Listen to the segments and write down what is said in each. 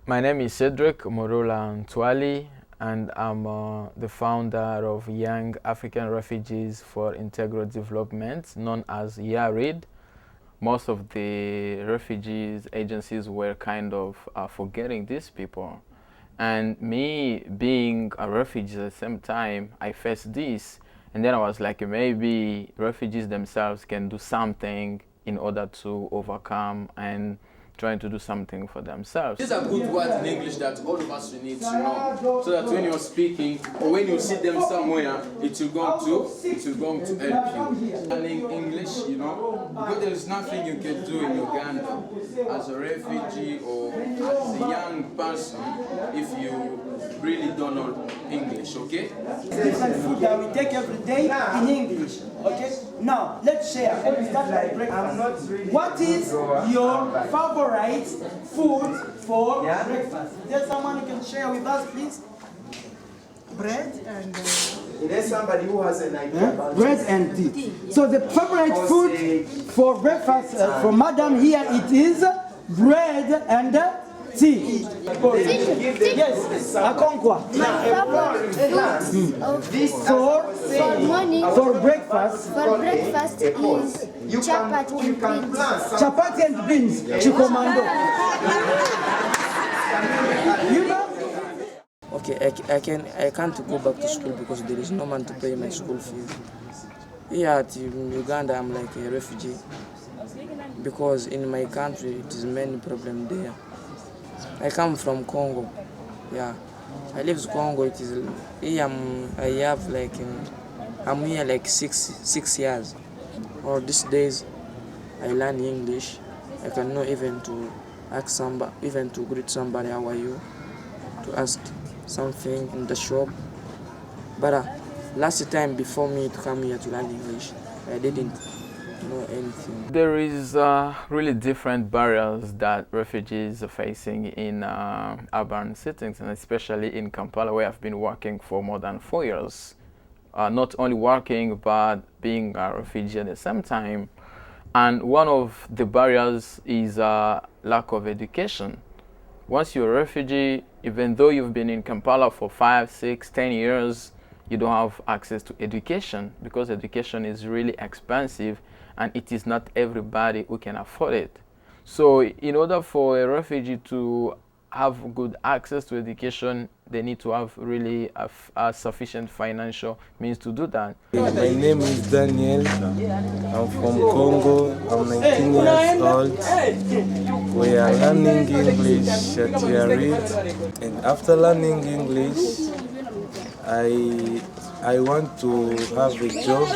My name is Cedric Morola Ntwali, and I'm the founder of Young African Refugees for Integral Development, known as YARID. Most of the refugees agencies were kind of forgetting these people. And me being a refugee at the same time, I faced this. And then I was like, maybe refugees themselves can do something in order to overcome and trying to do something for themselves. These are good words in English that all of us need to know, so that when you're speaking or when you see them somewhere, it will going to help you. Learning English, because there is nothing you can do in Uganda as a refugee or as a young person if you really don't know English, okay? Different food that we take every day in English, okay? Now, let's share. Let me start by breakfast. What is your favorite food for breakfast? Is there someone who can share with us, please? Bread and... There's somebody who has an idea about bread and tea. So the favorite food for breakfast for Madam here, it is bread and tea. Yes, Akonkwa. For morning, for breakfast is chapati and beans. Chapati and beans, Chikomando. You know? Okay, I can't go back to school because there is no man to pay my school fees. Here at Uganda, I'm like a refugee because in my country it is many problem there. I come from Congo. Yeah, I live in Congo. It is here. I'm here like six years. Or these days, I learn English. I can know even to ask somebody, even to greet somebody, how are you? To ask something in the shop. But last time before me to come here to learn English, I didn't know anything. There is really different barriers that refugees are facing in urban settings, and especially in Kampala, where I've been working for more than 4 years. Not only working, but being a refugee at the same time. And one of the barriers is lack of education. Once you're a refugee, even though you've been in Kampala for 5, 6, 10 years, you don't have access to education because education is really expensive and it is not everybody who can afford it. So in order for a refugee to have good access to education, they need to have really a sufficient financial means to do that. My name is Daniel. I'm from Congo. I'm 19 years old. We are learning English at YARID. And after learning English, I want to have a job.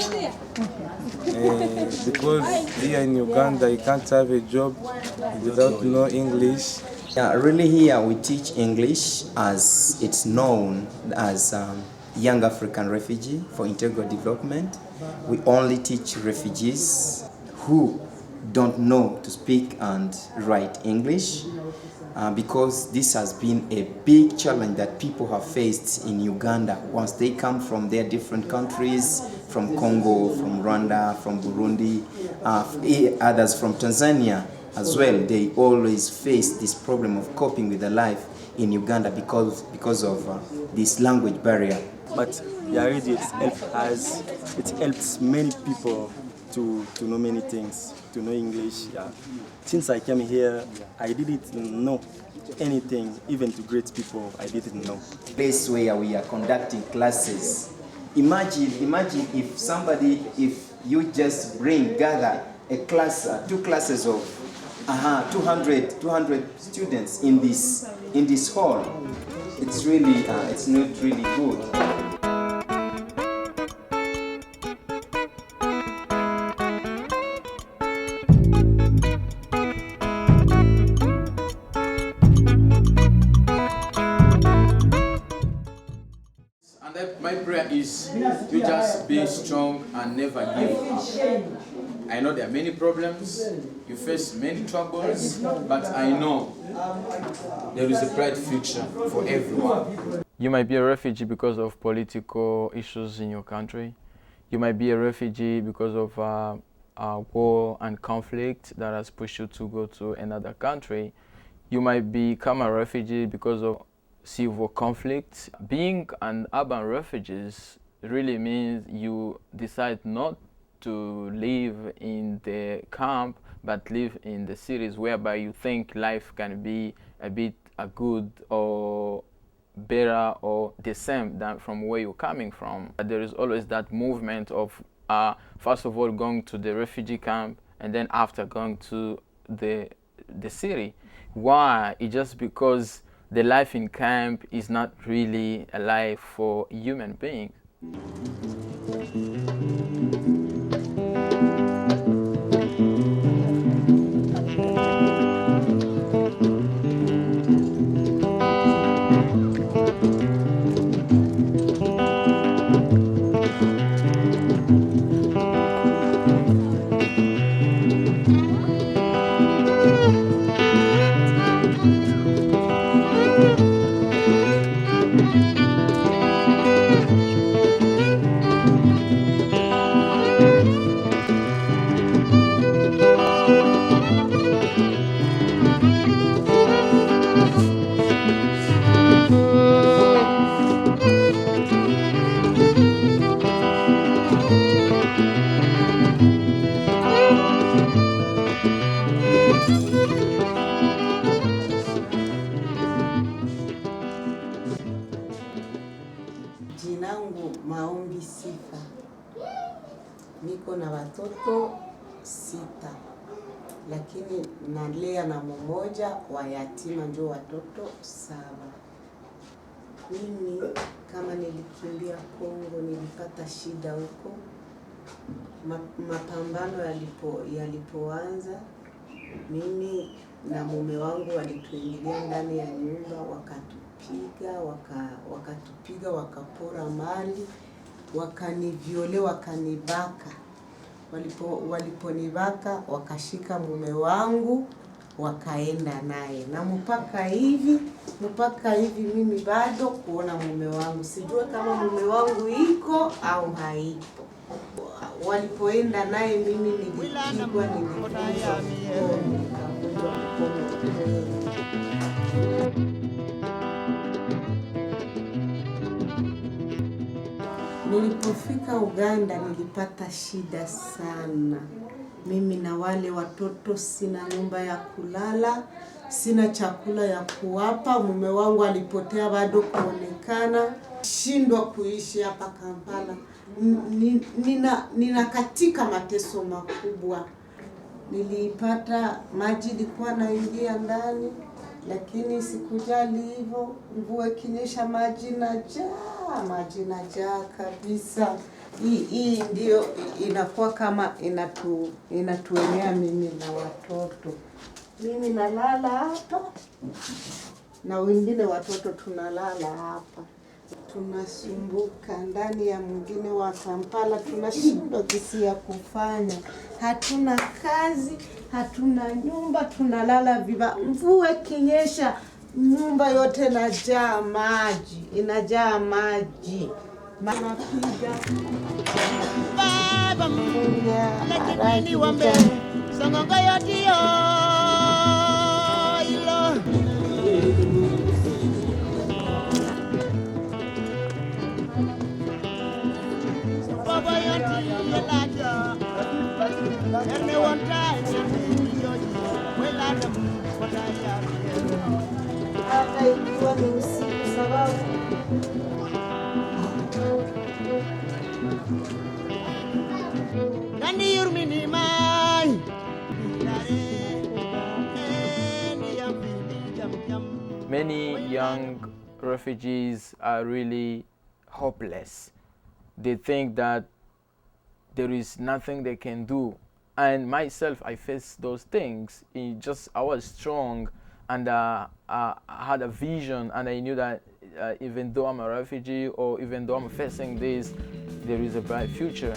Because here in Uganda, you can't have a job without knowing English. Yeah, really here we teach English as it's known as Young African Refugee for Integral Development. We only teach refugees who don't know to speak and write English because this has been a big challenge that people have faced in Uganda once they come from their different countries, from Congo, from Rwanda, from Burundi, others from Tanzania as well. They always face this problem of coping with their life in Uganda because of this language barrier. But YARID it helps many people to know many things, to know English. Yeah. Since I came here, I didn't know anything, even to greet people, I didn't know. Place where we are conducting classes. Imagine if you just gather a class, 2 classes of 200 students in this hall. It's really it's not really good. And my prayer is you just be strong and never give up. I know there are many problems, you face many troubles, but I know there is a bright future for everyone. You might be a refugee because of political issues in your country. You might be a refugee because of war and conflict that has pushed you to go to another country. You might become a refugee because of civil conflict. Being an urban refugee really means you decide not to live in the camp, but live in the cities, whereby you think life can be a bit good or better or the same than from where you're coming from. There is always that movement of first of all going to the refugee camp and then after going to the city. Why? It's just because the life in camp is not really a life for human beings. Jinangu Maombi Sifa. Niko na watoto 6, lakini nalea na mmoja wa yatima, ndio watoto 7. Mimi kama nilikimbia Kongo, nilipata shida huko. Mapambano yalipoanza, mimi na mume wangu walituingilia ndani ya nyumba, wakatupiga, wakapora mali, wakaniviole, wakanibaka. Waliponibaka wakashika mume wangu wakaenda naye, na mpaka hivi mimi bado kuona mume wangu, sijue kama mume wangu iko au haipo. Walipoenda naye mimi nilipigwa, nilivunjwa Nilipofika Uganda nilipata shida sana. Mimi na wale watoto, sina nyumba ya kulala, sina chakula ya kuwapa. Mume wangu alipotea bado kuonekana. Shindwa kuishi hapa Kampala. Nina katika mateso makubwa. Nilipata maji ilikuwa naingia ndani, lakini sikujali hivyo. Mvua ikinyesha maji najaa kabisa. Hii ndio inakuwa kama inatuenea mimi na watoto. Mimi nalala hapa na wengine watoto tunalala hapa. Tunasumbuka ndani ya mwingine wa Kampala, tunashindwa jinsi ya kufanya. Hatuna kazi, hatuna nyumba, tunalala viva. Mvua ikinyesha nyumba yote inajaa maji. Manapiga baba lakini wambe songongo yote ilo baba yote yelaja ene wanta wela wataya hata ikiwa ni usiku, sababu Many young refugees are really hopeless. They think that there is nothing they can do. And myself, I faced those things. I was strong, and I had a vision, and I knew that even though I'm a refugee or even though I'm facing this, there is a bright future.